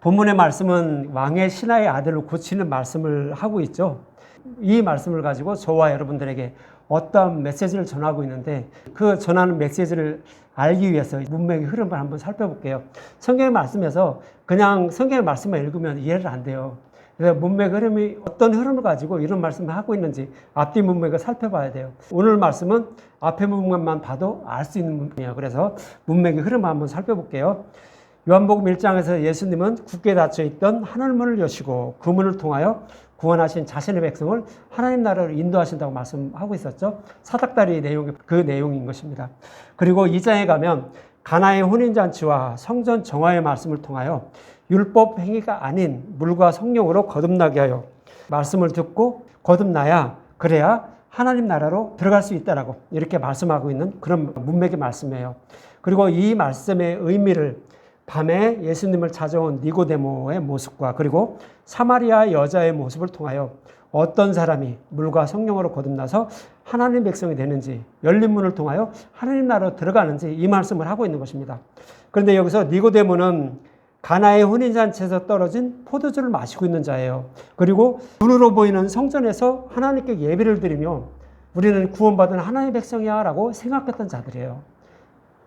본문의 말씀은 왕의 신하의 아들을 고치는 말씀을 하고 있죠. 이 말씀을 가지고 저와 여러분들에게 어떤 메시지를 전하고 있는데 그 전하는 메시지를 알기 위해서 문맥의 흐름을 한번 살펴볼게요. 성경의 말씀에서 그냥 성경의 말씀만 읽으면 이해를 안 돼요. 그래서 문맥 흐름이 어떤 흐름을 가지고 이런 말씀을 하고 있는지 앞뒤 문맥을 살펴봐야 돼요. 오늘 말씀은 앞에 문맥만 봐도 알 수 있는 문맥이에요. 그래서 문맥의 흐름을 한번 살펴볼게요. 요한복음 1장에서 예수님은 굳게 닫혀있던 하늘문을 여시고 그 문을 통하여 구원하신 자신의 백성을 하나님 나라로 인도하신다고 말씀하고 있었죠. 사닥다리 내용이 그 내용인 것입니다. 그리고 2장에 가면 가나의 혼인잔치와 성전 정화의 말씀을 통하여 율법 행위가 아닌 물과 성령으로 거듭나게 하여 말씀을 듣고 거듭나야 그래야 하나님 나라로 들어갈 수 있다라고 이렇게 말씀하고 있는 그런 문맥의 말씀이에요. 그리고 이 말씀의 의미를 밤에 예수님을 찾아온 니고데모의 모습과 그리고 사마리아 여자의 모습을 통하여 어떤 사람이 물과 성령으로 거듭나서 하나님 백성이 되는지 열린 문을 통하여 하나님 나라로 들어가는지 이 말씀을 하고 있는 것입니다. 그런데 여기서 니고데모는 가나의 혼인잔치에서 떨어진 포도주를 마시고 있는 자예요. 그리고 눈으로 보이는 성전에서 하나님께 예배를 드리며 우리는 구원받은 하나님의 백성이야 라고 생각했던 자들이에요.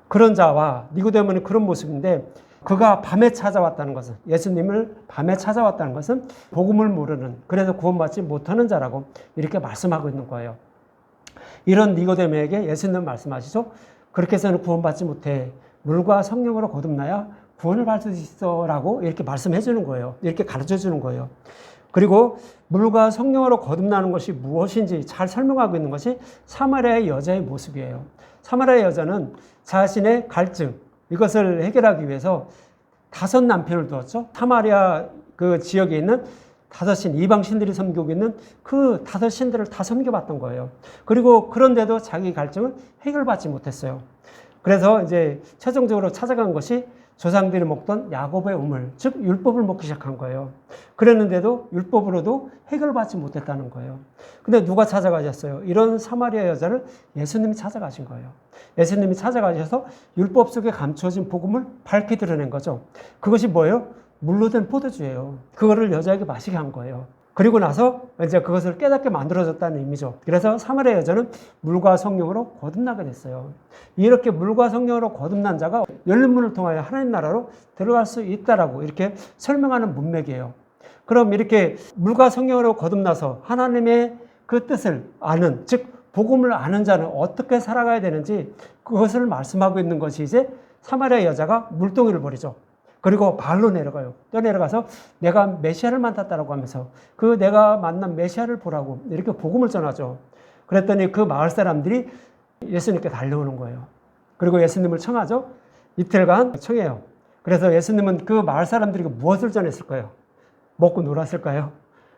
그런 자와 니고데모는 그런 모습인데 그가 밤에 찾아왔다는 것은 예수님을 밤에 찾아왔다는 것은 복음을 모르는 그래서 구원받지 못하는 자라고 이렇게 말씀하고 있는 거예요. 이런 니고데모에게 예수님은 말씀하시죠. 그렇게 해서는 구원받지 못해 물과 성령으로 거듭나야 구원을 받을 수 있어 라고 이렇게 말씀해 주는 거예요. 이렇게 가르쳐 주는 거예요. 그리고 물과 성령으로 거듭나는 것이 무엇인지 잘 설명하고 있는 것이 사마리아의 여자의 모습이에요. 사마리아의 여자는 자신의 갈증 이것을 해결하기 위해서 5 남편을 두었죠. 사마리아 그 지역에 있는 5 신, 이방 신들이 섬기고 있는 그 5 신들을 다 섬겨봤던 거예요. 그리고 그런데도 자기 갈증을 해결받지 못했어요. 그래서 이제 최종적으로 찾아간 것이 조상들이 먹던 야곱의 우물, 즉 율법을 먹기 시작한 거예요. 그랬는데도 율법으로도 해결받지 못했다는 거예요. 근데 누가 찾아가셨어요? 이런 사마리아 여자를 예수님이 찾아가신 거예요. 예수님이 찾아가셔서 율법 속에 감춰진 복음을 밝히 드러낸 거죠. 그것이 뭐예요? 물로 된 포도주예요. 그거를 여자에게 마시게 한 거예요. 그리고 나서 이제 그것을 깨닫게 만들어졌다는 의미죠. 그래서 사마리아 여자는 물과 성령으로 거듭나게 됐어요. 이렇게 물과 성령으로 거듭난 자가 열린 문을 통하여 하나님 나라로 들어갈 수 있다라고 이렇게 설명하는 문맥이에요. 그럼 이렇게 물과 성령으로 거듭나서 하나님의 그 뜻을 아는, 즉 복음을 아는 자는 어떻게 살아가야 되는지 그것을 말씀하고 있는 것이 이제 사마리아 여자가 물동이를 버리죠. 그리고 발로 내려가요. 뛰어내려가서 내가 메시아를 만났다라고 하면서 그 내가 만난 메시아를 보라고 이렇게 복음을 전하죠. 그랬더니 그 마을 사람들이 예수님께 달려오는 거예요. 그리고 예수님을 청하죠. 이틀간 청해요. 그래서 예수님은 그 마을 사람들에게 무엇을 전했을까요? 먹고 놀았을까요?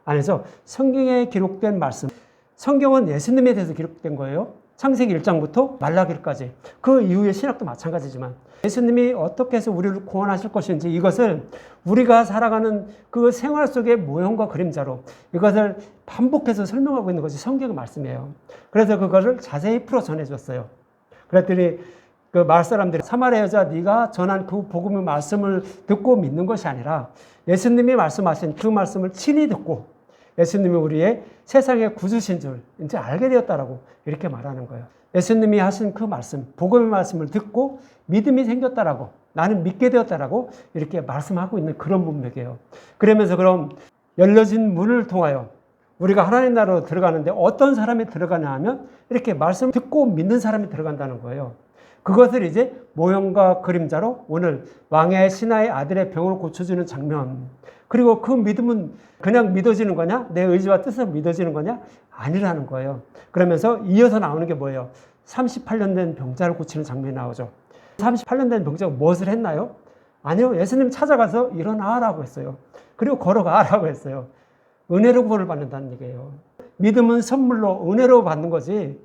아니죠. 성경에 기록된 말씀. 성경은 예수님에 대해서 기록된 거예요. 창세기 1장부터 말라기까지. 그 이후의 신약도 마찬가지지만 예수님이 어떻게 해서 우리를 구원하실 것인지 이것을 우리가 살아가는 그 생활 속의 모형과 그림자로 이것을 반복해서 설명하고 있는 것이 성경의 말씀이에요. 그래서 그것을 자세히 풀어 전해줬어요. 그랬더니 그 마을 사람들이 사마리아 여자 네가 전한 그 복음의 말씀을 듣고 믿는 것이 아니라 예수님이 말씀하신 그 말씀을 친히 듣고 예수님이 우리의 세상의 구주신 줄 이제 알게 되었다라고 이렇게 말하는 거예요. 예수님이 하신 그 말씀, 복음의 말씀을 듣고 믿음이 생겼다라고 나는 믿게 되었다라고 이렇게 말씀하고 있는 그런 문맥이에요. 그러면서 그럼 열려진 문을 통하여 우리가 하나님 나라로 들어가는데 어떤 사람이 들어가냐 하면 이렇게 말씀 듣고 믿는 사람이 들어간다는 거예요. 그것을 이제 모형과 그림자로 오늘 왕의 신하의 아들의 병을 고쳐주는 장면. 그리고 그 믿음은 그냥 믿어지는 거냐? 내 의지와 뜻으로 믿어지는 거냐? 아니라는 거예요. 그러면서 이어서 나오는 게 뭐예요? 38년 된 병자를 고치는 장면이 나오죠. 38년 된 병자가 무엇을 했나요? 아니요. 예수님 찾아가서 일어나라고 했어요. 그리고 걸어가라고 했어요. 은혜로 구원을 받는다는 얘기예요. 믿음은 선물로 은혜로 받는 거지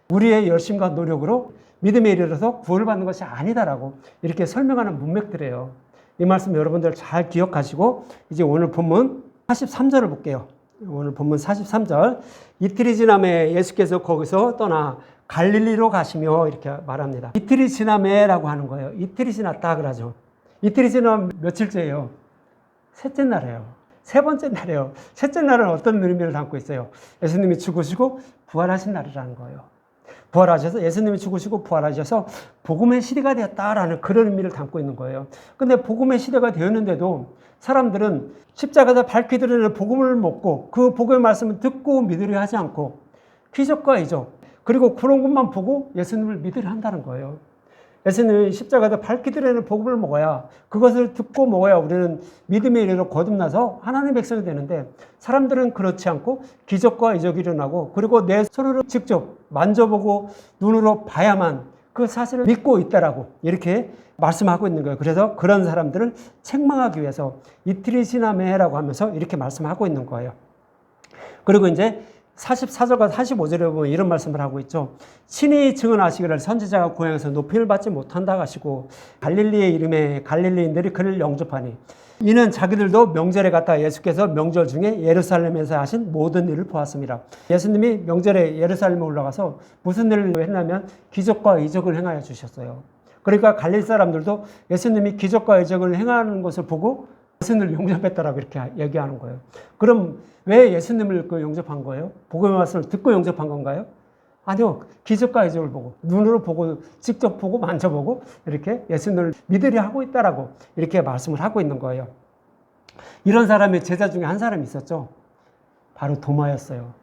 우리의 열심과 노력으로 믿음에 이르러서 구원을 받는 것이 아니다라고 이렇게 설명하는 문맥들이에요. 이 말씀 여러분들 잘 기억하시고 이제 오늘 본문 43절을 볼게요. 오늘 본문 43절. 이틀이 지남에 예수께서 거기서 떠나 갈릴리로 가시며 이렇게 말합니다. 이틀이 지남에라고 하는 거예요. 이틀이 지났다 그러죠. 이틀이 지나면 며칠째예요? 셋째 날이에요. 세 번째 날이에요. 셋째 날은 어떤 의미를 담고 있어요? 예수님이 죽으시고 부활하신 날이라는 거예요. 부활하셔서 예수님이 죽으시고 부활하셔서 복음의 시대가 되었다라는 그런 의미를 담고 있는 거예요. 근데 복음의 시대가 되었는데도 사람들은 십자가에서 밝히 드러내는 복음을 먹고 그 복음의 말씀을 듣고 믿으려 하지 않고 기적과 이적 그리고 그런 것만 보고 예수님을 믿으려 한다는 거예요. 예수님이 십자가에서 밝히 드러내는 복음을 먹어야 그것을 듣고 먹어야 우리는 믿음의 이르러 거듭나서 하나님의 백성이 되는데 사람들은 그렇지 않고 기적과 이적이 일어나고 그리고 내 손으로 직접 만져보고 눈으로 봐야만 그 사실을 믿고 있다라고 이렇게 말씀하고 있는 거예요. 그래서 그런 사람들을 책망하기 위해서 이틀이 지나매라고 하면서 이렇게 말씀하고 있는 거예요. 그리고 이제 44절과 45절에 보면 이런 말씀을 하고 있죠. 친히 증언하시기를 선지자가 고향에서 높임을 받지 못한다 하시고 갈릴리의 이름에 갈릴리인들이 그를 영접하니 이는 자기들도 명절에 갔다 예수께서 명절 중에 예루살렘에서 하신 모든 일을 보았습니다. 예수님이 명절에 예루살렘에 올라가서 무슨 일을 했냐면 기적과 이적을 행하여 주셨어요. 그러니까 갈릴 사람들도 예수님이 기적과 이적을 행하는 것을 보고 예수님을 영접했다라고 이렇게 얘기하는 거예요. 그럼 왜 예수님을 영접한 거예요? 복음의 말씀을 듣고 영접한 건가요? 아니요. 기적과 이적을 보고 눈으로 보고 직접 보고 만져보고 이렇게 예수님을 믿으려 하고 있다라고 이렇게 말씀을 하고 있는 거예요. 이런 사람의 제자 중에 한 사람이 있었죠. 바로 도마였어요.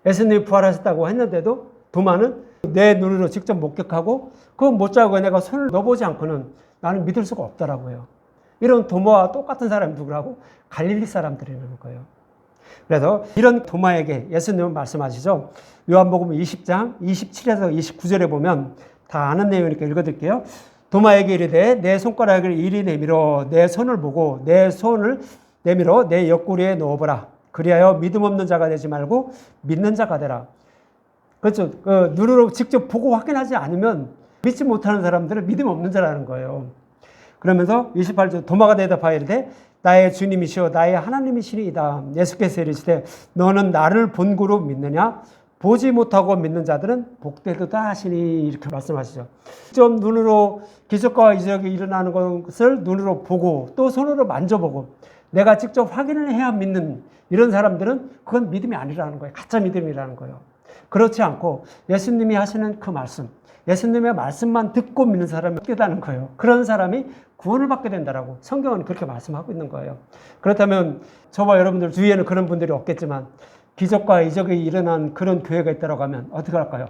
예수님이 부활하셨다고 했는데도 도마는 내 눈으로 직접 목격하고 그거 못 자고 내가 손을 넣어보지 않고는 나는 믿을 수가 없더라고요. 이런 도마와 똑같은 사람이 누구라고? 갈릴리 사람들이라는 거예요. 그래서 이런 도마에게 예수님은 말씀하시죠. 요한복음 20장 27에서 29절에 보면 다 아는 내용이니까 읽어드릴게요. 도마에게 이르되 내 손가락을 이리 내밀어 내 손을 보고 내 손을 내밀어 내 옆구리에 넣어보라. 그리하여 믿음 없는 자가 되지 말고 믿는 자가 되라. 그렇죠. 눈으로 직접 보고 확인하지 않으면 믿지 못하는 사람들은 믿음 없는 자라는 거예요. 그러면서 28절 도마가 대답하여 이르되 나의 주님이시여 나의 하나님이시니이다. 예수께서 이르시되 너는 나를 본고로 믿느냐? 보지 못하고 믿는 자들은 복되도다 하시니 이렇게 말씀하시죠. 좀 눈으로 기적과 이적이 일어나는 것을 눈으로 보고 또 손으로 만져보고 내가 직접 확인을 해야 믿는 이런 사람들은 그건 믿음이 아니라는 거예요. 가짜 믿음이라는 거예요. 그렇지 않고 예수님이 하시는 그 말씀, 예수님의 말씀만 듣고 믿는 사람이 없다는 거예요. 그런 사람이 구원을 받게 된다라고 성경은 그렇게 말씀하고 있는 거예요. 그렇다면 저와 여러분들 주위에는 그런 분들이 없겠지만 기적과 이적이 일어난 그런 교회가 있다고 하면 어떻게 할까요?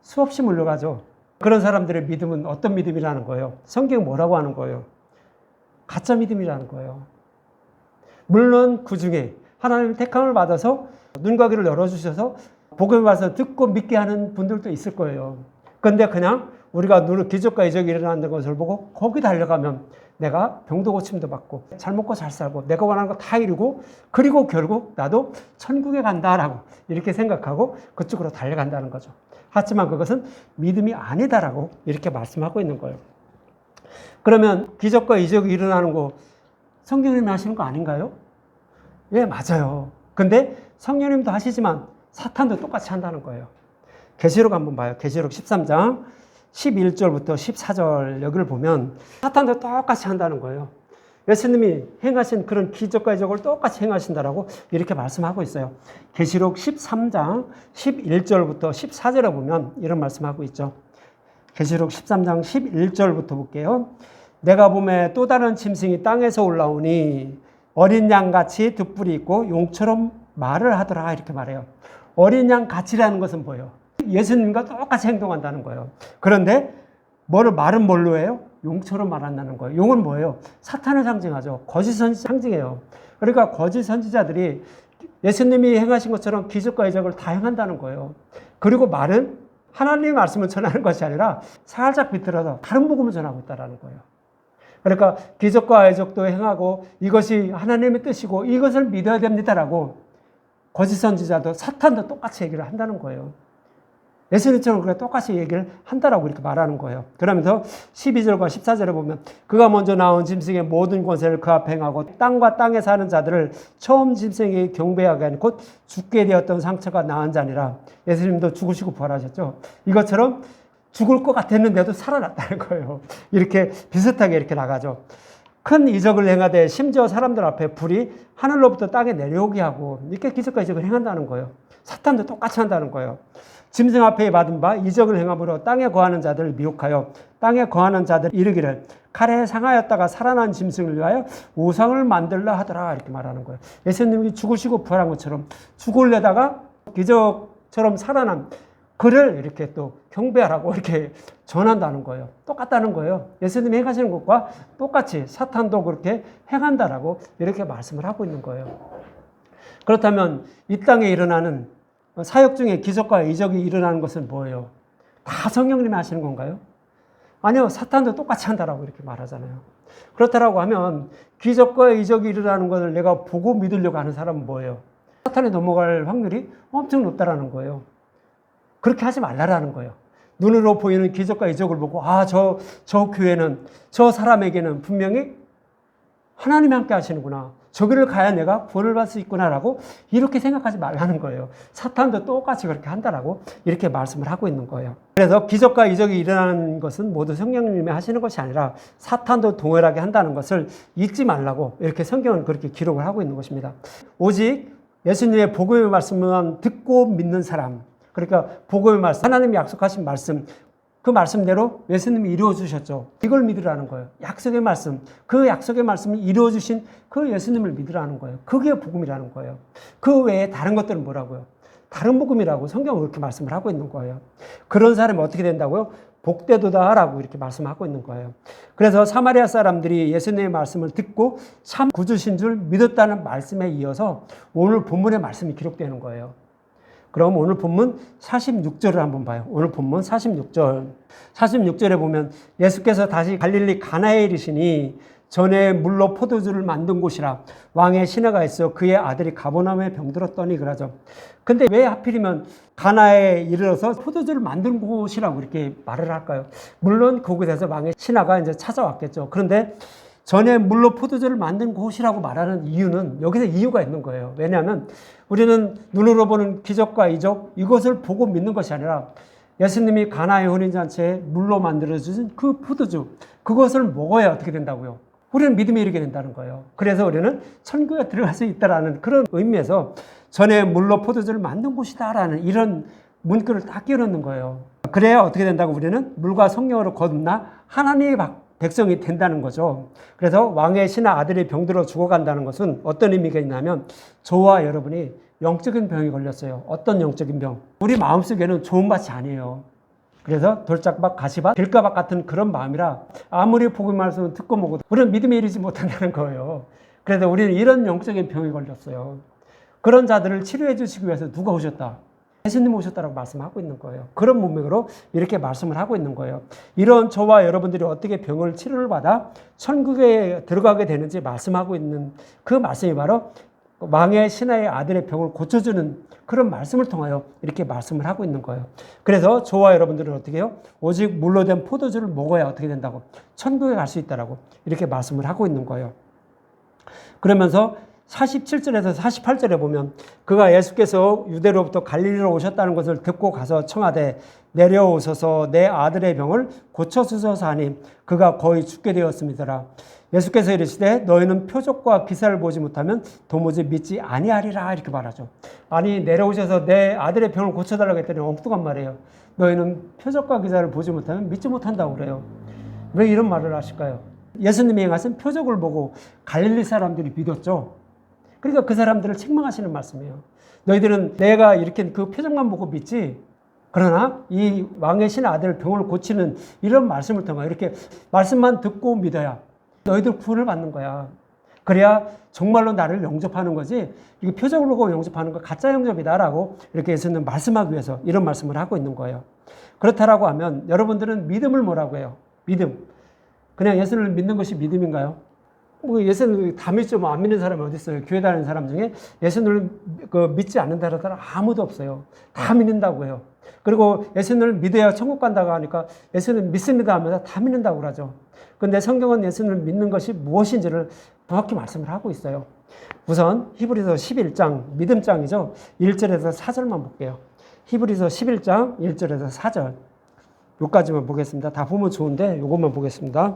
수없이 몰려가죠. 그런 사람들의 믿음은 어떤 믿음이라는 거예요? 성경이 뭐라고 하는 거예요? 가짜 믿음이라는 거예요. 물론 그 중에 하나님의 택함을 받아서 눈과 귀를 열어주셔서 복음에 와서 듣고 믿게 하는 분들도 있을 거예요. 그런데 그냥 우리가 눈으로 기적과 이적이 일어나는 것을 보고 거기 달려가면 내가 병도 고침도 받고 잘 먹고 잘 살고 내가 원하는 거 다 이루고 그리고 결국 나도 천국에 간다라고 이렇게 생각하고 그쪽으로 달려간다는 거죠. 하지만 그것은 믿음이 아니다라고 이렇게 말씀하고 있는 거예요. 그러면 기적과 이적이 일어나는 거 성령님이 하시는 거 아닌가요? 예, 맞아요. 근데 성령님도 하시지만 사탄도 똑같이 한다는 거예요. 계시록 한번 봐요. 계시록 13장 11절부터 14절 여기를 보면 사탄도 똑같이 한다는 거예요. 예수님이 행하신 그런 기적과 이적을 똑같이 행하신다라고 이렇게 말씀하고 있어요. 계시록 13장 11절부터 14절에 보면 이런 말씀하고 있죠. 계시록 13장 11절부터 볼게요. 내가 보매 또 다른 짐승이 땅에서 올라오니 어린 양같이 득불이 있고 용처럼 말을 하더라 이렇게 말해요. 어린 양같이라는 것은 뭐예요? 예수님과 똑같이 행동한다는 거예요. 그런데 말은 뭘로 해요? 용처럼 말한다는 거예요. 용은 뭐예요? 사탄을 상징하죠. 거짓 선지자 상징해요. 그러니까 거짓 선지자들이 예수님이 행하신 것처럼 기적과 이적을 다 행한다는 거예요. 그리고 말은 하나님의 말씀을 전하는 것이 아니라 살짝 비틀어서 다른 복음을 전하고 있다는 거예요. 그러니까 기적과 이적도 행하고 이것이 하나님의 뜻이고 이것을 믿어야 됩니다라고 거짓 선지자도 사탄도 똑같이 얘기를 한다는 거예요. 예수님처럼 그렇게 똑같이 얘기를 한다라고 이렇게 말하는 거예요. 그러면서 12절과 14절에 보면 그가 먼저 나온 짐승의 모든 권세를 그 앞에 행하고 땅과 땅에 사는 자들을 처음 짐승에게 경배하게 하니 곧 죽게 되었던 상처가 나은 자니라. 예수님도 죽으시고 부활하셨죠. 이것처럼 죽을 것 같았는데도 살아났다는 거예요. 이렇게 비슷하게 이렇게 나가죠. 큰 이적을 행하되 심지어 사람들 앞에 불이 하늘로부터 땅에 내려오게 하고 이렇게 기적과 이적을 행한다는 거예요. 사탄도 똑같이 한다는 거예요. 짐승 앞에 받은 바 이적을 행함으로 땅에 거하는 자들을 미혹하여 땅에 거하는 자들 이르기를 칼에 상하였다가 살아난 짐승을 위하여 우상을 만들라 하더라 이렇게 말하는 거예요. 예수님이 죽으시고 부활한 것처럼 죽으려다가 기적처럼 살아난 그를 이렇게 또 경배하라고 이렇게 전한다는 거예요. 똑같다는 거예요. 예수님이 행하시는 것과 똑같이 사탄도 그렇게 행한다라고 이렇게 말씀을 하고 있는 거예요. 그렇다면 이 땅에 일어나는 사역 중에 기적과 이적이 일어나는 것은 뭐예요? 다 성령님이 하시는 건가요? 아니요. 사탄도 똑같이 한다라고 이렇게 말하잖아요. 그렇다라고 하면 기적과 이적이 일어나는 것을 내가 보고 믿으려고 하는 사람은 뭐예요? 사탄에 넘어갈 확률이 엄청 높다라는 거예요. 그렇게 하지 말라라는 거예요. 눈으로 보이는 기적과 이적을 보고 저 교회는 저 사람에게는 분명히 하나님이 함께 하시는구나. 저기를 가야 내가 구원을 받을 수 있구나라고 이렇게 생각하지 말라는 거예요. 사탄도 똑같이 그렇게 한다라고 이렇게 말씀을 하고 있는 거예요. 그래서 기적과 이적이 일어나는 것은 모두 성령님이 하시는 것이 아니라 사탄도 동일하게 한다는 것을 잊지 말라고 이렇게 성경은 그렇게 기록을 하고 있는 것입니다. 오직 예수님의 복음의 말씀만 듣고 믿는 사람, 그러니까 복음의 말씀, 하나님이 약속하신 말씀, 그 말씀대로 예수님이 이루어 주셨죠. 이걸 믿으라는 거예요. 약속의 말씀, 그 약속의 말씀을 이루어 주신 그 예수님을 믿으라는 거예요. 그게 복음이라는 거예요. 그 외에 다른 것들은 뭐라고요? 다른 복음이라고 성경은 그렇게 말씀을 하고 있는 거예요. 그런 사람이 어떻게 된다고요? 복되도다라고 이렇게 말씀하고 있는 거예요. 그래서 사마리아 사람들이 예수님의 말씀을 듣고 참 구주신 줄 믿었다는 말씀에 이어서 오늘 본문의 말씀이 기록되는 거예요. 그럼 오늘 본문 46절을 한번 봐요. 오늘 본문 46절. 46절에 보면 예수께서 다시 갈릴리 가나에 이르시니 전에 물로 포도주를 만든 곳이라 왕의 시내가 있어 그의 아들이 가버나움에 병들었더니 그러죠. 근데 왜 하필이면 가나에 이르러서 포도주를 만든 곳이라고 이렇게 말을 할까요? 물론 그곳에서 왕의 신하가 이제 찾아왔겠죠. 그런데 전에 물로 포도주를 만든 곳이라고 말하는 이유는 여기서 이유가 있는 거예요. 왜냐하면 우리는 눈으로 보는 기적과 이적 이것을 보고 믿는 것이 아니라 예수님이 가나의 혼인잔치에 물로 만들어주신 그 포도주 그것을 먹어야 어떻게 된다고요? 우리는 믿음에 이르게 된다는 거예요. 그래서 우리는 천국에 들어갈 수 있다라는 그런 의미에서 전에 물로 포도주를 만든 곳이다라는 이런 문구를 딱 끼워넣는 거예요. 그래야 어떻게 된다고 우리는 물과 성령으로 거듭나 하나님의 백성이 된다는 거죠. 그래서 왕의 신하 아들이 병들어 죽어간다는 것은 어떤 의미가 있냐면 저와 여러분이 영적인 병이 걸렸어요. 어떤 영적인 병? 우리 마음속에는 좋은 밭이 아니에요. 그래서 돌짝밭, 가시밭, 길가밭 같은 그런 마음이라 아무리 복음의 말씀을 듣고 먹어도 우리는 믿음에 이르지 못한다는 거예요. 그래서 우리는 이런 영적인 병이 걸렸어요. 그런 자들을 치료해 주시기 위해서 누가 오셨다? 예수님 오셨다라고 말씀하고 있는 거예요. 그런 문맥으로 이렇게 말씀을 하고 있는 거예요. 이런 저와 여러분들이 어떻게 병을 치료를 받아 천국에 들어가게 되는지 말씀하고 있는 그 말씀이 바로 왕의 신하의 아들의 병을 고쳐주는 그런 말씀을 통하여 이렇게 말씀을 하고 있는 거예요. 그래서 저와 여러분들은 어떻게 해요? 오직 물로 된 포도주를 먹어야 어떻게 된다고? 천국에 갈 수 있다라고 이렇게 말씀을 하고 있는 거예요. 그러면서 47절에서 48절에 보면 그가 예수께서 유대로부터 갈릴리로 오셨다는 것을 듣고 가서 청하되 내려오셔서 내 아들의 병을 고쳐주소서 하니 그가 거의 죽게 되었습니다. 예수께서 이르시되 너희는 표적과 기사를 보지 못하면 도무지 믿지 아니하리라 이렇게 말하죠. 아니 내려오셔서 내 아들의 병을 고쳐달라고 했더니 엉뚱한 말이에요. 너희는 표적과 기사를 보지 못하면 믿지 못한다고 그래요. 왜 이런 말을 하실까요? 예수님이 행하신 표적을 보고 갈릴리 사람들이 믿었죠. 그러니까 그 사람들을 책망하시는 말씀이에요. 너희들은 내가 이렇게 그 표정만 보고 믿지. 그러나 이 왕의 신 아들 병을 고치는 이런 말씀을 통해 이렇게 말씀만 듣고 믿어야 너희들 구원을 받는 거야. 그래야 정말로 나를 영접하는 거지. 이게 표적을 보고 영접하는 거 가짜 영접이다라고 이렇게 예수님 말씀하기 위해서 이런 말씀을 하고 있는 거예요. 그렇다라고 하면 여러분들은 믿음을 뭐라고 해요? 믿음. 그냥 예수를 믿는 것이 믿음인가요? 예수를 다 믿죠. 안 믿는 사람이 어디 있어요? 교회 다니는 사람 중에 예수를 믿지 않는다는 사람 아무도 없어요. 다 믿는다고 해요. 그리고 예수를 믿어야 천국 간다고 하니까 예수를 믿습니다 하면서 다 믿는다고 그러죠. 근데 성경은 예수를 믿는 것이 무엇인지를 정확히 말씀을 하고 있어요. 우선 히브리서 11장, 믿음장이죠. 1절에서 4절만 볼게요. 히브리서 11장 1절에서 4절. 요까지만 보겠습니다. 다 보면 좋은데 요것만 보겠습니다.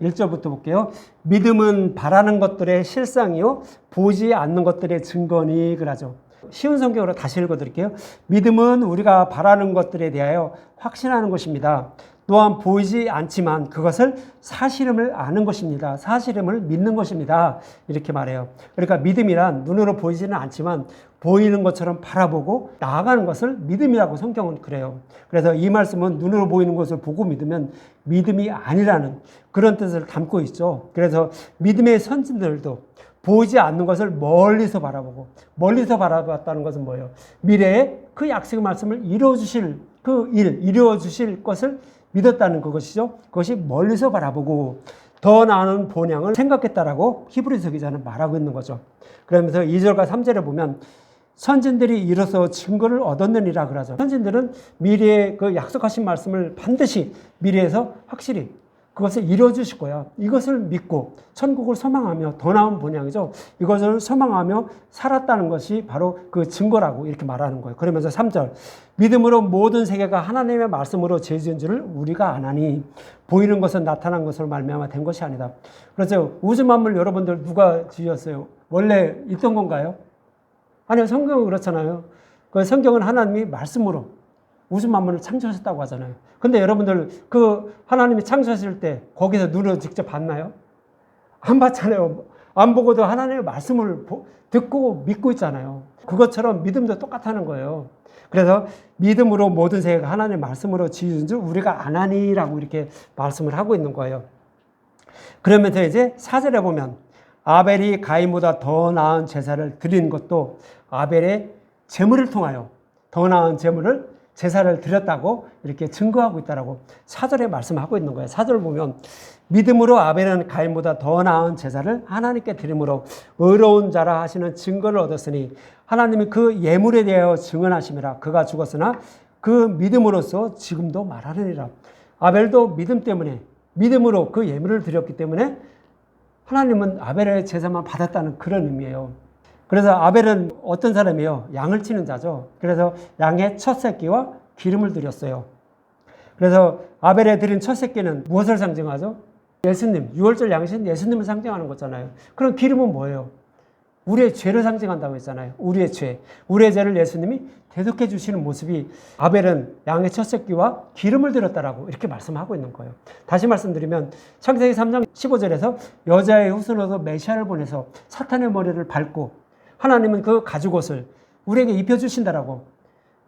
1절부터 볼게요. 믿음은 바라는 것들의 실상이요 보지 않는 것들의 증거니 그러죠. 쉬운 성경으로 다시 읽어드릴게요. 믿음은 우리가 바라는 것들에 대하여 확신하는 것입니다. 또한 보이지 않지만 그것을 사실임을 아는 것입니다. 사실임을 믿는 것입니다. 이렇게 말해요. 그러니까 믿음이란 눈으로 보이지는 않지만 보이는 것처럼 바라보고 나아가는 것을 믿음이라고 성경은 그래요. 그래서 이 말씀은 눈으로 보이는 것을 보고 믿으면 믿음이 아니라는 그런 뜻을 담고 있죠. 그래서 믿음의 선진들도 보이지 않는 것을 멀리서 바라보고, 멀리서 바라봤다는 것은 뭐예요? 미래에 그 약속의 말씀을 이루어주실 그 일, 이루어주실 것을 믿었다는 그것이죠. 그것이 멀리서 바라보고 더 나은 본향을 생각했다라고 히브리서 기자는 말하고 있는 거죠. 그러면서 2절과 3절에 보면 선진들이 이로써 증거를 얻었느니라 그러죠. 선진들은 미래에 그 약속하신 말씀을 반드시 미래에서 확실히 그것을 이루어주실 거야. 이것을 믿고 천국을 소망하며 더 나은 본향이죠. 이것을 소망하며 살았다는 것이 바로 그 증거라고 이렇게 말하는 거예요. 그러면서 3절 믿음으로 모든 세계가 하나님의 말씀으로 지어진 줄을 우리가 아나니 보이는 것은 나타난 것으로 말미암아 된 것이 아니다. 그래서 우주 만물 여러분들 누가 지었어요? 원래 있던 건가요? 아니요. 성경은 그렇잖아요. 그 성경은 하나님이 말씀으로 우주 만물을 창조하셨다고 하잖아요. 근데 여러분들 그 하나님이 창조하실 때 거기서 눈으로 직접 봤나요? 안 봤잖아요. 안 보고도 하나님의 말씀을 듣고 믿고 있잖아요. 그것처럼 믿음도 똑같다는 거예요. 그래서 믿음으로 모든 세계가 하나님의 말씀으로 지은 줄 우리가 아나니라고 이렇게 말씀을 하고 있는 거예요. 그러면서 이제 4절에 보면 아벨이 가인보다 더 나은 제사를 드린 것도 아벨의 제물을 통하여 더 나은 제사를 드렸다고 이렇게 증거하고 있다라고 4절에 말씀하고 있는 거예요. 4절 보면 믿음으로 아벨은 가인보다 더 나은 제사를 하나님께 드림으로 의로운 자라 하시는 증거를 얻었으니 하나님이 그 예물에 대하여 증언하심이라. 그가 죽었으나 그 믿음으로써 지금도 말하느니라. 아벨도 믿음 때문에 믿음으로 그 예물을 드렸기 때문에 하나님은 아벨의 제사만 받았다는 그런 의미예요. 그래서 아벨은 어떤 사람이에요? 양을 치는 자죠. 그래서 양의 첫 새끼와 기름을 드렸어요. 그래서 아벨에 드린 첫 새끼는 무엇을 상징하죠? 예수님, 6월절 양신 예수님을 상징하는 거잖아요. 그럼 기름은 뭐예요? 우리의 죄를 상징한다고 했잖아요. 우리의 죄. 우리의 죄를 예수님이 대속해 주시는 모습이 아벨은 양의 첫 새끼와 기름을 드렸다라고 이렇게 말씀하고 있는 거예요. 다시 말씀드리면 창세기 3장 15절에서 여자의 후손으로 메시아를 보내서 사탄의 머리를 밟고 하나님은 그 가죽옷을 우리에게 입혀주신다라고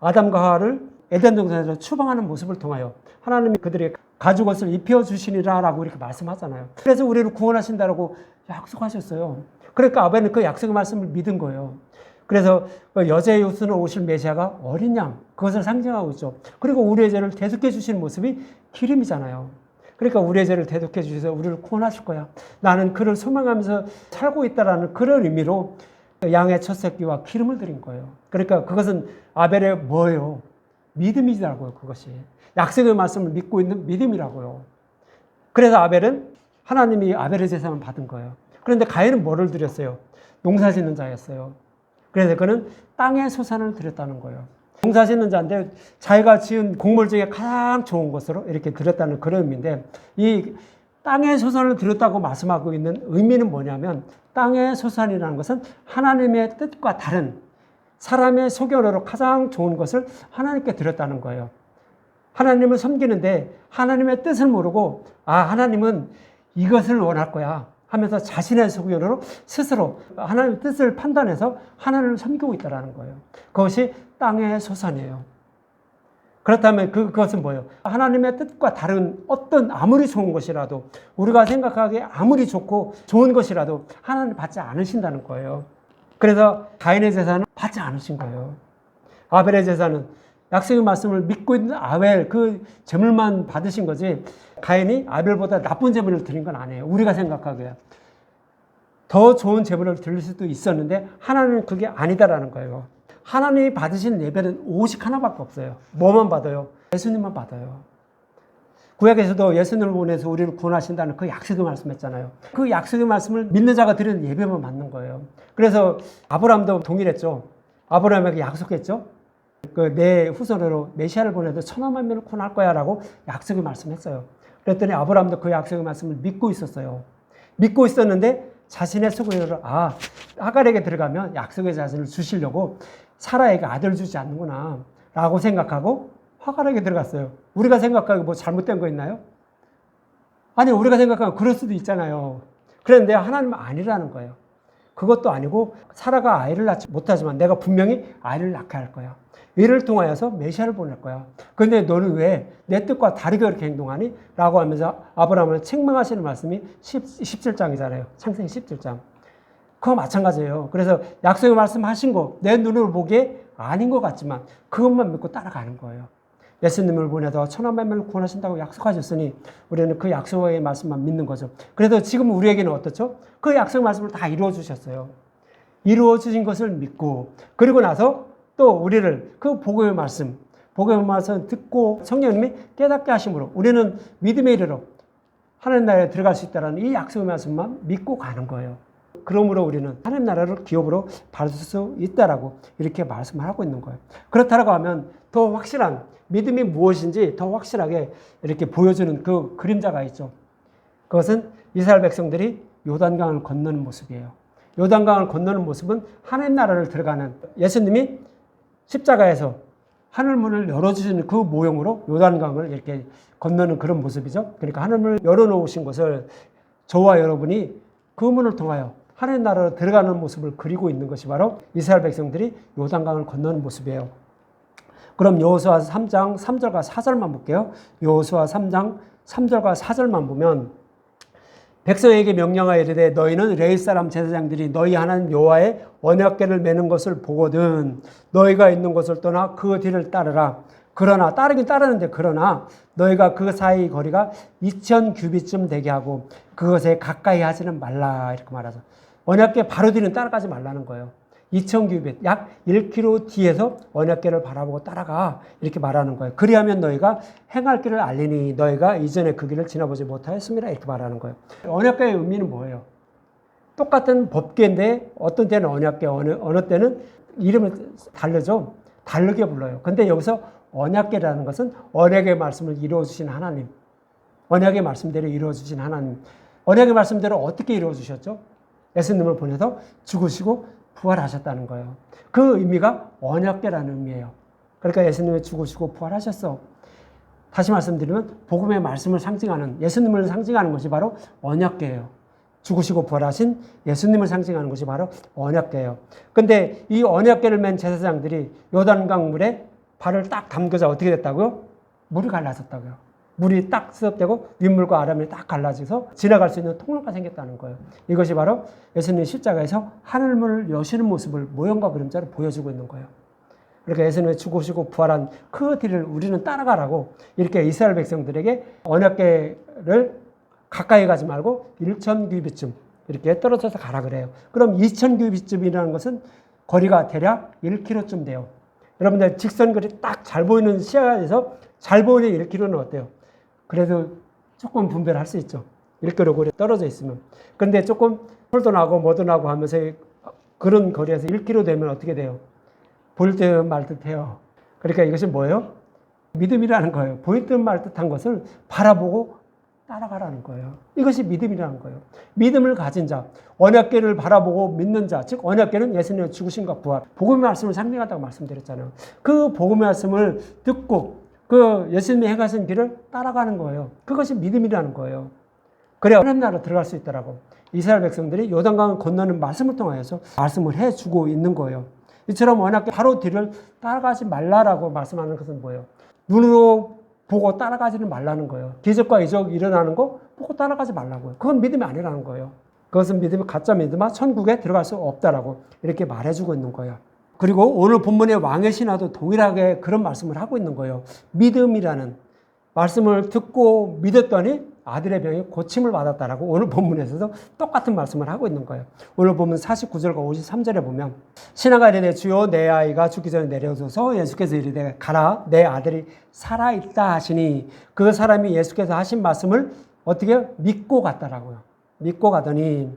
아담과 하와를 에덴 동산에서 추방하는 모습을 통하여 하나님이 그들의 가죽옷을 입혀주시니라라고 이렇게 말씀하잖아요. 그래서 우리를 구원하신다라고 약속하셨어요. 그러니까 아벨은 그 약속의 말씀을 믿은 거예요. 그래서 여자의 후손으로 오실 메시아가 어린 양, 그것을 상징하고 있죠. 그리고 우리의 죄를 대속해 주시는 모습이 기름이잖아요. 그러니까 우리의 죄를 대속해 주셔서 우리를 구원하실 거야. 나는 그를 소망하면서 살고 있다라는 그런 의미로 양의 첫 새끼와 기름을 드린 거예요. 그러니까 그것은 아벨의 뭐예요? 믿음이라고요. 그것이 약속의 말씀을 믿고 있는 믿음이라고요. 그래서 아벨은 하나님이 아벨의 제사만 받은 거예요. 그런데 가인은 뭐를 드렸어요? 농사 짓는 자였어요. 그래서 그는 땅의 소산을 드렸다는 거예요. 농사 짓는 자인데 자기가 지은 곡물 중에 가장 좋은 것으로 이렇게 드렸다는 그런 의미인데, 이 땅의 소산을 드렸다고 말씀하고 있는 의미는 뭐냐면, 땅의 소산이라는 것은 하나님의 뜻과 다른 사람의 소견으로 가장 좋은 것을 하나님께 드렸다는 거예요. 하나님을 섬기는데 하나님의 뜻을 모르고 하나님은 이것을 원할 거야 하면서 자신의 소견으로 스스로 하나님의 뜻을 판단해서 하나님을 섬기고 있다는 거예요. 그것이 땅의 소산이에요. 그렇다면 그것은 뭐예요? 하나님의 뜻과 다른 어떤 아무리 좋은 것이라도, 우리가 생각하기에 아무리 좋고 좋은 것이라도 하나님 받지 않으신다는 거예요. 그래서 가인의 제사는 받지 않으신 거예요. 아벨의 제사는 약속의 말씀을 믿고 있는 아벨 그 제물만 받으신 거지, 가인이 아벨보다 나쁜 제물을 드린 건 아니에요. 우리가 생각하기에 더 좋은 제물을 드릴 수도 있었는데 하나님은 그게 아니다라는 거예요. 하나님이 받으신 예배는 오직 하나밖에 없어요. 뭐만 받아요? 예수님만 받아요. 구약에서도 예수님을 보내서 우리를 구원하신다는 그 약속의 말씀했잖아요. 그 약속의 말씀을 믿는 자가 드리는 예배만 받는 거예요. 그래서 아브라함도 동일했죠. 아브라함에게 약속했죠. 내 후손으로 메시아를 보내도 천하만민을 구원할 거야 라고 약속의 말씀했어요. 그랬더니 아브라함도 그 약속의 말씀을 믿고 있었어요. 믿고 있었는데 자신의 속으로 하갈에게 들어가면 약속의 자신을 주시려고 사라에게 아들 주지 않는구나 라고 생각하고 하갈에게 들어갔어요. 우리가 생각하기 뭐 잘못된 거 있나요? 아니, 우리가 생각하면 그럴 수도 있잖아요. 그런데 하나님은 아니라는 거예요. 그것도 아니고 사라가 아이를 낳지 못하지만 내가 분명히 아이를 낳게 할 거야. 이를 통하여서 메시아를 보낼 거야. 그런데 너는 왜 내 뜻과 다르게 그렇게 행동하니? 라고 하면서 아브라함을 책망하시는 말씀이 17장이잖아요. 창세기 17장. 그거 마찬가지예요. 그래서 약속의 말씀하신 거 내 눈으로 보기에 아닌 것 같지만 그것만 믿고 따라가는 거예요. 예수님을 보내서 천하만민을 구원하신다고 약속하셨으니 우리는 그 약속의 말씀만 믿는 거죠. 그래서 지금 우리에게는 어떻죠? 그 약속의 말씀을 다 이루어 주셨어요. 이루어 주신 것을 믿고 그리고 나서 또 우리를 그 복음의 말씀 듣고 성령님이 깨닫게 하심으로 우리는 믿음에 이르러 하나님 나라에 들어갈 수 있다는 이 약속의 말씀만 믿고 가는 거예요. 그러므로 우리는 하나님 나라를 기업으로 받을 수 있다라고 이렇게 말씀을 하고 있는 거예요. 그렇다고 하면 더 확실한 믿음이 무엇인지 더 확실하게 이렇게 보여주는 그 그림자가 있죠. 그것은 이스라엘 백성들이 요단강을 건너는 모습이에요. 요단강을 건너는 모습은 하나님 나라를 들어가는 예수님이 십자가에서 하늘문을 열어주시는 그 모형으로 요단강을 이렇게 건너는 그런 모습이죠. 그러니까 하늘문을 열어놓으신 것을 저와 여러분이 그 문을 통하여 하나님 나라로 들어가는 모습을 그리고 있는 것이 바로 이스라엘 백성들이 요단강을 건너는 모습이에요. 그럼 여호수아 3장 3절과 4절만 볼게요. 여호수아 3장 3절과 4절만 보면 백성에게 명령하여 이르되 너희는 레위 사람 제사장들이 너희 하나님 여호와의 언약궤를 매는 것을 보거든 너희가 있는 곳을 떠나 그 뒤를 따르라. 그러나 따르긴 따르는데 그러나 너희가 그 사이 거리가 2000규빗쯤 되게 하고 그것에 가까이 하지는 말라 이렇게 말하죠. 언약궤 바로 뒤는 따라가지 말라는 거예요. 2000규빗 약 1km 뒤에서 언약궤를 바라보고 따라가 이렇게 말하는 거예요. 그리하면 너희가 행할 길을 알리니 너희가 이전에 그 길을 지나보지 못하였습니다 이렇게 말하는 거예요. 언약궤의 의미는 뭐예요? 똑같은 법궤인데 어떤 때는 언약궤 어느 때는 이름을 다르죠. 다르게 불러요. 근데 여기서 언약궤라는 것은 언약의 말씀을 이루어주신 하나님, 언약의 말씀대로 이루어주신 하나님, 언약의 말씀대로 어떻게 이루어주셨죠? 예수님을 보내서 죽으시고 부활하셨다는 거예요. 그 의미가 언약궤라는 의미예요. 그러니까 예수님이 죽으시고 부활하셨어. 다시 말씀드리면 복음의 말씀을 상징하는 예수님을 상징하는 것이 바로 언약궤예요. 죽으시고 부활하신 예수님을 상징하는 것이 바로 언약궤예요. 근데 이 언약궤를 맨 제사장들이 요단강 물에 발을 딱 담그자 어떻게 됐다고요? 물이 갈라졌다고요. 물이 딱 수업되고 윗물과 아랫물이 딱 갈라져서 지나갈 수 있는 통로가 생겼다는 거예요. 이것이 바로 예수님 십자가에서 하늘문을 여시는 모습을 모형과 그림자로 보여주고 있는 거예요. 그러니까 예수님이 죽으시고 부활한 그 뒤를 우리는 따라가라고 이렇게 이스라엘 백성들에게 언약궤를 가까이 가지 말고 1000규빗쯤 이렇게 떨어져서 가라 그래요. 그럼 2000규빗쯤이라는 것은 거리가 대략 1km쯤 돼요. 여러분들 직선거리 딱 잘 보이는 시야에서 잘 보이는 1km는 어때요? 그래도 조금 분별할 수 있죠. 1km 떨어져 있으면. 그런데 조금 홀도 나고 뭐도 나고 하면서 그런 거리에서 1km 되면 어떻게 돼요? 보일 듯 말 듯해요. 그러니까 이것이 뭐예요? 믿음이라는 거예요. 보일 듯 말 듯한 것을 바라보고 따라가라는 거예요. 이것이 믿음이라는 거예요. 믿음을 가진 자, 언약궤를 바라보고 믿는 자, 즉 언약궤는 예수님의 죽으심과 부활, 복음의 말씀을 상징한다고 말씀드렸잖아요. 그 복음의 말씀을 듣고 그 예수님이 행하신 길을 따라가는 거예요. 그것이 믿음이라는 거예요. 그래야 하나님 나라로 들어갈 수 있더라고. 이스라엘 백성들이 요단강을 건너는 말씀을 통하여서 말씀을 해주고 있는 거예요. 이처럼 언약궤 바로 뒤를 따라가지 말라라고 말씀하는 것은 뭐예요? 눈으로 보고 따라가지는 말라는 거예요. 기적과 이적 일어나는 거 보고 따라가지 말라고요. 그건 믿음이 아니라는 거예요. 그것은 믿음이 가짜 믿음아 천국에 들어갈 수 없다라고 이렇게 말해주고 있는 거예요. 그리고 오늘 본문의 왕의 신하도 동일하게 그런 말씀을 하고 있는 거예요. 믿음이라는 말씀을 듣고 믿었더니 아들의 병이 고침을 받았다라고 오늘 본문에서도 똑같은 말씀을 하고 있는 거예요. 오늘 본문 49절과 53절에 보면 신하가 이르되 주여 내 아이가 죽기 전에 내려오소서. 예수께서 이르되 가라 내 아들이 살아있다 하시니 그 사람이 예수께서 하신 말씀을 어떻게 믿고 갔다라고요. 믿고 가더니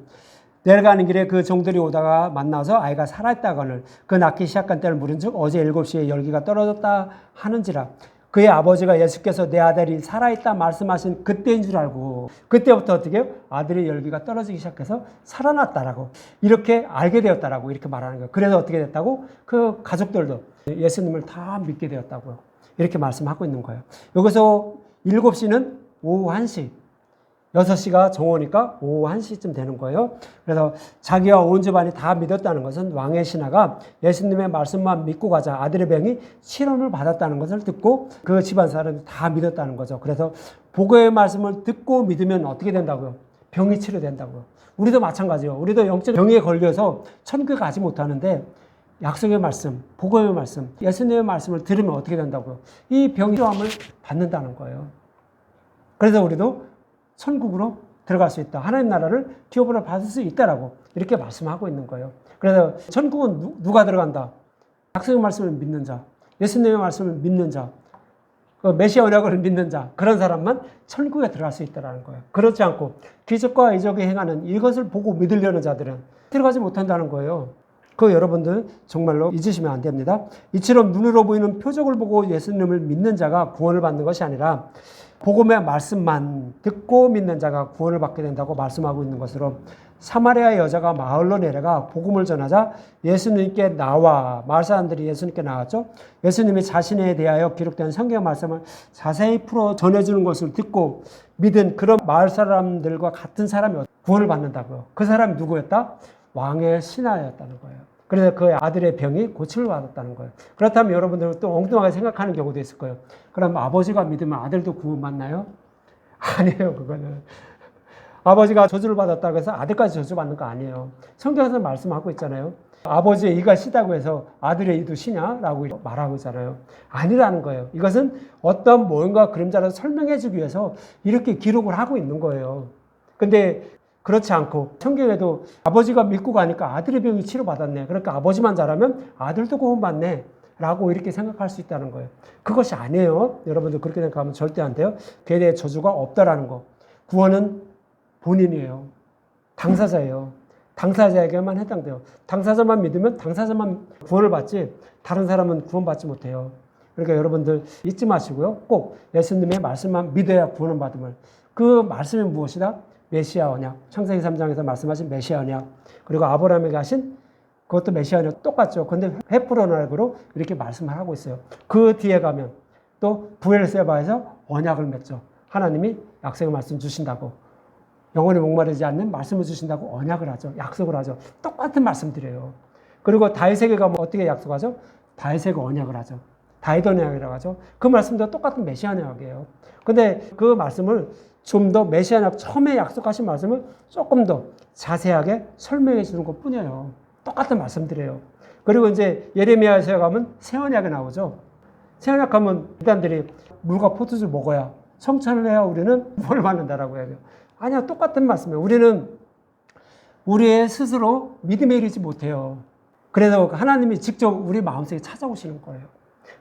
내려가는 길에 그 종들이 오다가 만나서 아이가 살아있다거늘 그 낳기 시작한 때를 물은즉 어제 7시에 열기가 떨어졌다 하는지라. 그의 아버지가 예수께서 내 아들이 살아있다 말씀하신 그때인 줄 알고 그때부터 어떻게 해요? 아들의 열기가 떨어지기 시작해서 살아났다라고 이렇게 알게 되었다라고 이렇게 말하는 거예요. 그래서 어떻게 됐다고? 그 가족들도 예수님을 다 믿게 되었다고요. 이렇게 말씀하고 있는 거예요. 여기서 7시는 오후 1시, 6시가 정오니까 오후 1시쯤 되는 거예요. 그래서 자기와 온 집안이 다 믿었다는 것은 왕의 신하가 예수님의 말씀만 믿고 가자 아들의 병이 치료를 받았다는 것을 듣고 그 집안 사람이 다 믿었다는 거죠. 그래서 복음의 말씀을 듣고 믿으면 어떻게 된다고요? 병이 치료된다고요. 우리도 마찬가지예요. 우리도 영적 병에 걸려서 천국에 가지 못하는데 약속의 말씀, 복음의 말씀, 예수님의 말씀을 들으면 어떻게 된다고요? 이 병이 치료함을 받는다는 거예요. 그래서 우리도 천국으로 들어갈 수 있다. 하나님 나라를 기업으로 받을 수 있다라고 이렇게 말씀하고 있는 거예요. 그래서 천국은 누가 들어간다? 약속의 말씀을 믿는 자, 예수님의 말씀을 믿는 자, 그 메시아 언약을 믿는 자, 그런 사람만 천국에 들어갈 수 있다는 거예요. 그렇지 않고 기적과 이적에 행하는 이것을 보고 믿으려는 자들은 들어가지 못한다는 거예요. 그 여러분들 정말로 잊으시면 안 됩니다. 이처럼 눈으로 보이는 표적을 보고 예수님을 믿는 자가 구원을 받는 것이 아니라 복음의 말씀만 듣고 믿는 자가 구원을 받게 된다고 말씀하고 있는 것으로 사마리아 여자가 마을로 내려가 복음을 전하자 예수님께 나와 마을 사람들이 예수님께 나왔죠. 예수님이 자신에 대하여 기록된 성경 말씀을 자세히 풀어 전해주는 것을 듣고 믿은 그런 마을 사람들과 같은 사람이 구원을 받는다고요. 그 사람이 누구였다? 왕의 신하였다는 거예요. 그래서 그 아들의 병이 고침을 받았다는 거예요. 그렇다면 여러분들은 또 엉뚱하게 생각하는 경우도 있을 거예요. 그럼 아버지가 믿으면 아들도 구원받나요? 아니에요, 그거는. 아버지가 저주를 받았다고 해서 아들까지 저주받는 거 아니에요. 성경에서 말씀하고 있잖아요. 아버지의 이가 시다고 해서 아들의 이도 시냐라고 말하고 있잖아요. 아니라는 거예요. 이것은 어떤 뭔가 그림자로 설명해 주기 위해서 이렇게 기록을 하고 있는 거예요. 근데 그렇지 않고 성경에도 아버지가 믿고 가니까 아들의 병이 치료받았네. 그러니까 아버지만 잘하면 아들도 구원받네. 라고 이렇게 생각할 수 있다는 거예요. 그것이 아니에요. 여러분들 그렇게 생각하면 절대 안 돼요. 그에 대해 저주가 없다라는 거. 구원은 본인이에요. 당사자예요. 당사자에게만 해당돼요. 당사자만 믿으면 당사자만 구원을 받지 다른 사람은 구원받지 못해요. 그러니까 여러분들 잊지 마시고요. 꼭 예수님의 말씀만 믿어야 구원을 받음을. 그 말씀이 무엇이다? 메시아 언약. 창세기 3장에서 말씀하신 메시아 언약. 그리고 아브라함에게 하신 그것도 메시아 언약 똑같죠. 근데 회프로 언약으로 이렇게 말씀을 하고 있어요. 그 뒤에 가면 또 부엘세바에서 언약을 맺죠. 하나님이 약속의 말씀 주신다고. 영원히 목마르지 않는 말씀을 주신다고 언약을 하죠. 약속을 하죠. 똑같은 말씀드려요. 그리고 다윗에게 가면 어떻게 약속하죠? 다윗에게 언약을 하죠. 다윗 언약이라고 하죠. 그 말씀도 똑같은 메시아 언약이에요. 근데 그 말씀을 좀 더 메시아 언약 처음에 약속하신 말씀을 조금 더 자세하게 설명해 주는 것 뿐이에요. 똑같은 말씀드려요. 그리고 이제 예레미야서에 가면 새 언약이 나오죠. 새 언약 가면 이단들이 물과 포도주 먹어야 성찬을 해야 우리는 구원을 받는다라고 해요. 아니야, 똑같은 말씀이에요. 우리는 우리의 스스로 믿음에 이르지 못해요. 그래서 하나님이 직접 우리 마음속에 찾아오시는 거예요.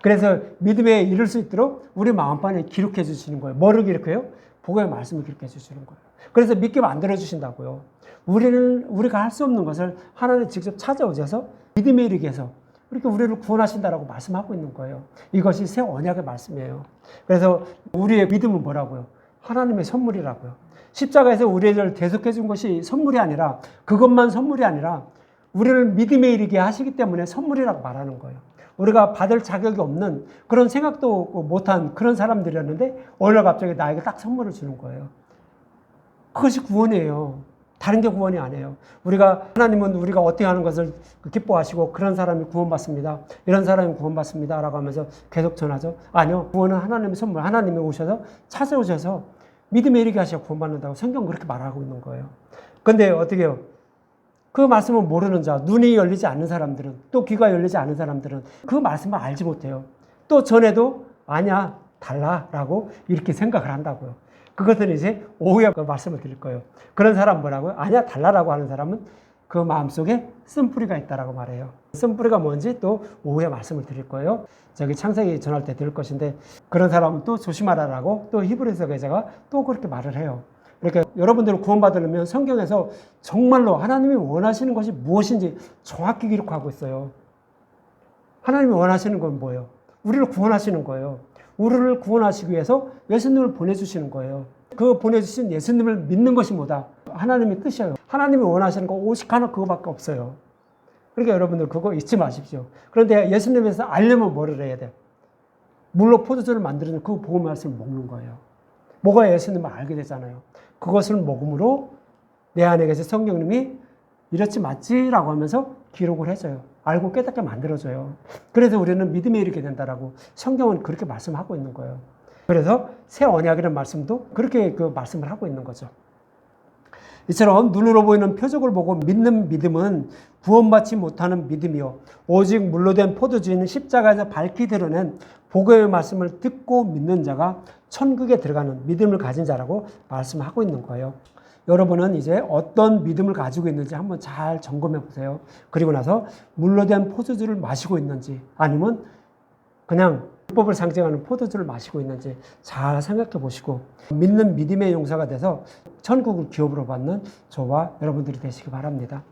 그래서 믿음에 이를 수 있도록 우리 마음판에 기록해 주시는 거예요. 뭐를 기록해요? 복음의 말씀을 기록해 주시는 거예요. 그래서 믿게 만들어 주신다고요. 우리가 할 수 없는 것을 하나님 직접 찾아오셔서 믿음에 이르게 해서 이렇게 우리를 구원하신다라고 말씀하고 있는 거예요. 이것이 새 언약의 말씀이에요. 그래서 우리의 믿음은 뭐라고요? 하나님의 선물이라고요. 십자가에서 우리를 대속해 준 것이 선물이 아니라 그것만 선물이 아니라 우리를 믿음에 이르게 하시기 때문에 선물이라고 말하는 거예요. 우리가 받을 자격이 없는 그런 생각도 못한 그런 사람들이었는데 어느 날 갑자기 나에게 딱 선물을 주는 거예요. 그것이 구원이에요. 다른 게 구원이 아니에요. 하나님은 우리가 어떻게 하는 것을 기뻐하시고 그런 사람이 구원받습니다. 이런 사람이 구원받습니다. 라고 하면서 계속 전하죠. 아니요. 구원은 하나님의 선물. 하나님이 오셔서 찾아오셔서 믿음에 이르게 하셔야 구원받는다고 성경은 그렇게 말하고 있는 거예요. 근데 어떻게 해요? 그 말씀을 모르는 자, 눈이 열리지 않는 사람들은, 또 귀가 열리지 않는 사람들은 그 말씀을 알지 못해요. 또 전에도 아니야, 달라라고 이렇게 생각을 한다고요. 그것은 이제 오후에 그 말씀을 드릴 거예요. 그런 사람 뭐라고요? 아니야, 달라라고 하는 사람은 그 마음속에 쓴뿌리가 있다라고 말해요. 쓴뿌리가 뭔지 또 오후에 말씀을 드릴 거예요. 저기 창세기 전할 때 들을 것인데 그런 사람은 또 조심하라라고 또 히브리서 기자가 또 그렇게 말을 해요. 그러니까 여러분들을 구원받으려면 성경에서 정말로 하나님이 원하시는 것이 무엇인지 정확히 기록하고 있어요. 하나님이 원하시는 건 뭐예요? 우리를 구원하시는 거예요. 우리를 구원하시기 위해서 예수님을 보내주시는 거예요. 그 보내주신 예수님을 믿는 것이 뭐다? 하나님의 뜻이에요. 하나님이 원하시는 거 오직 하나 그거밖에 없어요. 그러니까 여러분들 그거 잊지 마십시오. 그런데 예수님에 대해서 알려면 뭐를 해야 돼? 물로 포도주를 만드는 그 복음 말씀을 먹는 거예요. 뭐가 예수님을 알게 되잖아요. 그것을 먹음으로 내 안에 계신 성령님이 이렇지 맞지라고 하면서 기록을 해줘요. 알고 깨닫게 만들어줘요. 그래서 우리는 믿음에 이르게 된다라고 성경은 그렇게 말씀하고 있는 거예요. 그래서 새 언약이라는 말씀도 그렇게 그 말씀을 하고 있는 거죠. 이처럼 눈으로 보이는 표적을 보고 믿는 믿음은 구원받지 못하는 믿음이요 오직 물로 된 포도주인 십자가에서 밝히 드러낸 복음의 말씀을 듣고 믿는 자가 천국에 들어가는 믿음을 가진 자라고 말씀하고 있는 거예요. 여러분은 이제 어떤 믿음을 가지고 있는지 한번 잘 점검해 보세요. 그리고 나서 물로 된 포도주를 마시고 있는지 아니면 그냥 율법을 상징하는 포도주를 마시고 있는지 잘 생각해 보시고 믿는 믿음의 용사가 돼서 천국을 기업으로 받는 저와 여러분들이 되시기 바랍니다.